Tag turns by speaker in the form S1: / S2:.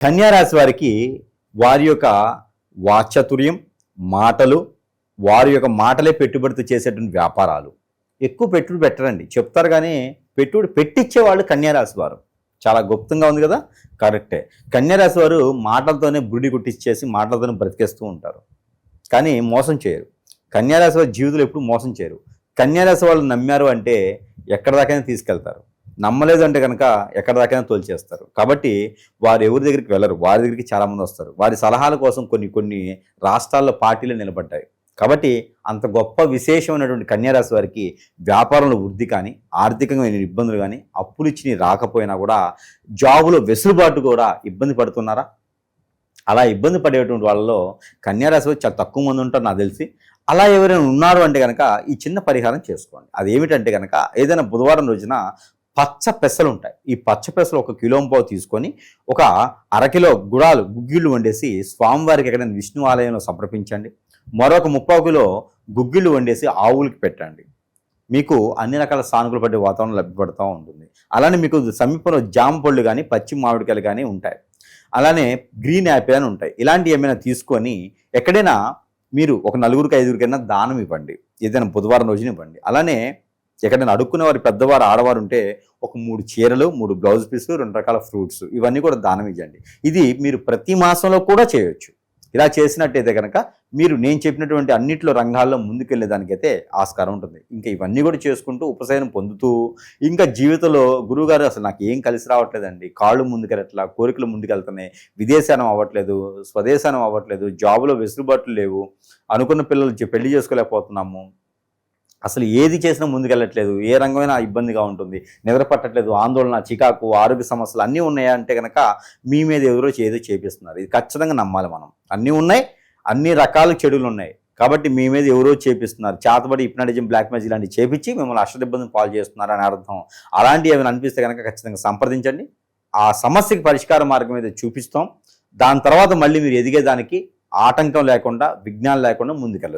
S1: కన్యారాశి వారికి వారి యొక్క వాక్చాతుర్యం, మాటలు, వారి యొక్క మాటలే పెట్టుబడితో చేసేటువంటి వ్యాపారాలు ఎక్కువ పెట్టుబడి పెట్టరండి. చెప్తారు కానీ పెట్టుబడి పెట్టించే వాళ్ళు కన్యారాశి వారు. చాలా గుప్తంగా ఉంది కదా, కరెక్టే. కన్యారాశి వారు మాటలతోనే బుడి కుట్టించేసి మాటలతోనే బ్రతికేస్తూ ఉంటారు, కానీ మోసం చేయరు. కన్యారాశి వారి జీవితంలో ఎప్పుడు మోసం చేయరు. కన్యారాశి వాళ్ళు నమ్మారు అంటే ఎక్కడి దాకైనా తీసుకెళ్తారు, నమ్మలేదు అంటే కనుక ఎక్కడి దాకైనా తోల్చేస్తారు. కాబట్టి వారు ఎవరి దగ్గరికి వెళ్ళరు, వారి దగ్గరికి చాలామంది వస్తారు. వారి సలహాల కోసం కొన్ని రాష్ట్రాల్లో పార్టీలు నిలబడ్డాయి. కాబట్టి అంత గొప్ప విశేషమైనటువంటి కన్యారాశి వారికి వ్యాపారంలో వృద్ధి కానీ, ఆర్థికంగా ఇబ్బందులు కానీ, అప్పులు ఇచ్చి రాకపోయినా కూడా జాబులో వెసులుబాటు కూడా ఇబ్బంది పడుతున్నారా? అలా ఇబ్బంది పడేటువంటి వాళ్ళలో కన్యారాశి వారు చాలా తక్కువ మంది ఉంటారు నాకు తెలిసి. అలా ఎవరైనా ఉన్నారు అంటే కనుక ఈ చిన్న పరిహారం చేసుకోండి. అదేమిటంటే కనుక ఏదైనా బుధవారం రోజున పచ్చ పెసలు ఉంటాయి. ఈ పచ్చ పెసలు 1 కిలోంపావు తీసుకొని ఒక అరకిలో గుగ్గిళ్ళు వండేసి స్వామివారికి ఎక్కడైనా విష్ణు ఆలయంలో సమర్పించండి. మరొక 30 కిలో గుగ్గిళ్ళు వండేసి ఆవులకి పెట్టండి. మీకు అన్ని రకాల సానుకూల పడే వాతావరణం లభ్యపడుతూ ఉంటుంది. అలానే మీకు సమీపంలో జామ పళ్ళు కానీ, పచ్చి మామిడికాయలు కానీ ఉంటాయి. అలానే గ్రీన్ యాపిల్ అని ఉంటాయి. ఇలాంటివి ఏమైనా తీసుకొని ఎక్కడైనా మీరు ఒక 4-5 ఐదుగురికైనా దానం ఇవ్వండి. ఏదైనా బుధవారం రోజున ఇవ్వండి. అలానే ఎక్కడైనా అడుక్కునే వారు, పెద్దవారు, ఆడవారు ఉంటే ఒక 3 చీరలు, 3 బ్లౌజ్ పీసులు, 2 రకాల ఫ్రూట్స్ ఇవన్నీ కూడా దానం ఇవ్వండి. ఇది మీరు ప్రతి మాసంలో కూడా చేయొచ్చు. ఇలా చేసినట్టయితే కనుక మీరు నేను చెప్పినటువంటి అన్నింటిలో రంగాల్లో ముందుకెళ్ళేదానికైతే ఆస్కారం ఉంటుంది. ఇంకా ఇవన్నీ కూడా చేసుకుంటూ ఉపశమనం పొందుతూ ఇంకా జీవితంలో గురువుగారు అసలు నాకు ఏం కలిసి రావట్లేదండి, కాళ్ళు ముందుకెళ్ళట్లా, కోరికలు ముందుకెళ్తున్నాయి, విదేశానం అవ్వట్లేదు, స్వదేశానం అవ్వట్లేదు, జాబులో వెసులుబాట్లు లేవు, అనుకున్న పిల్లలు పెళ్లి చేసుకోలేకపోతున్నాము, అసలు ఏది చేసినా ముందుకెళ్ళట్లేదు, ఏ రంగమైనా ఇబ్బందిగా ఉంటుంది, నిద్ర పట్టట్లేదు, ఆందోళన, చికాకు, ఆరోగ్య సమస్యలు అన్నీ ఉన్నాయా అంటే కనుక మీ మీద ఎవరో ఏదో చేపిస్తున్నారు. ఇది ఖచ్చితంగా నమ్మాలి మనం. అన్నీ ఉన్నాయి, అన్ని రకాల చెడులు ఉన్నాయి. కాబట్టి మీ మీద ఎవరో చేపిస్తున్నారు, చేతబడి హిప్నాటిజం, బ్లాక్ మ్యాజిక్ లాంటివి చేపించి మిమ్మల్ని అష్టదిబ్బందిని పాలు చేస్తున్నారు అని అర్థం. అలాంటివి ఏమైనా అనిపిస్తే కనుక ఖచ్చితంగా సంప్రదించండి. ఆ సమస్యకి పరిష్కార మార్గం మీద చూపిస్తాం. దాని తర్వాత మళ్ళీ మీరు ఎదిగేదానికి ఆటంకం లేకుండా, విఘ్నాలు లేకుండా ముందుకెళ్ళచ్చు.